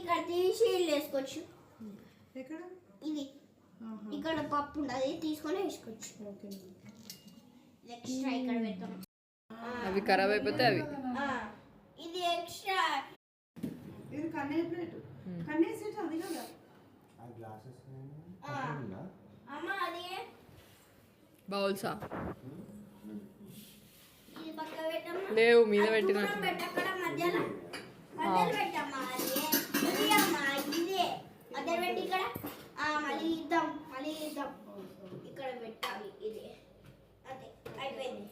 ఇక్కడ తీసి వేసుకోవచ్చు. ఎక్కడ ఇది ఇక్కడ పప్పు ఉండదు, తీసుకొని వేసుకోవచ్చు. ఓకే ఎక్స్ట్రా ఇక్కడ పెడతాం. అవి ఖరాబ్ అయిపోతే అవి ఇది ఎక్స్ట్రా. ఇది కన్నే ప్లేట్, కన్నే సెట్ అది కదా. ఆ గ్లాసెస్ అమ్మ అది బౌల్సా ఇది పక్క పెట్టమ్మా. లేవు మీద పెట్టిన అక్కడ మధ్యలో పెట్టమ్మా. అది ఇది అమ్మా, ఇదే మధ్యలో పెట్టి ఇక్కడ మళ్ళీ ఇద్దాం ఇక్కడ పెట్టాలి. ఇది అదే అయిపోయింది.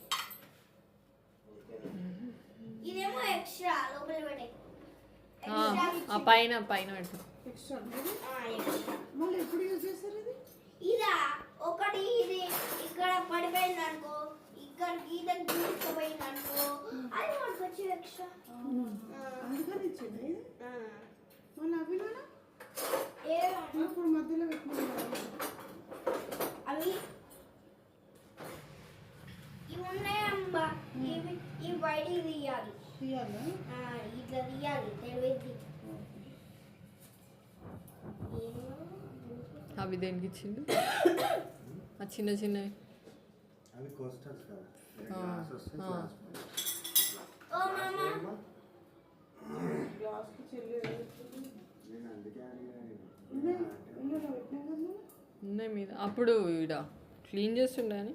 ఇదేమో ఎక్స్ట్రా లోపల పెట్టే ఆ పైన పెట్టు. Extra extra. మళ్ళీ ఎప్పుడు యూజ్ చేస్తారు ఇది? ఇదా ఒకటి ఇది ఇక్కడ పడిపోయింది అనుకో, ఇక్కడ గీత గీసుకుపోయింది అనుకో, అది మనకు వచ్చి ఎక్స్ట్రా. అందుకని ఇచ్చింది ఇది. మళ్ళీ అవి నానా ఇప్పుడు మధ్యలో పెట్టిన అవి ఇవి ఉన్నాయమ్మా. ఇవి బయటికి తీయాలి. తీయాలా? ఇట్లా తీయాలి తెలియదు. అవి దేనికి ఇచ్చిండు? ఆ చిన్న చిన్నవి అవి కోస్టర్స్ కదా, గ్లాస్ వస్తే గ్లాస్ ఓ మామా గ్లాస్కి చెల్లి నేను అందుకే అడిగాను. పెట్టినా కదా. ఉన్నాయి మీద. అప్పుడు ఈడ క్లీన్ చేస్తుండే అని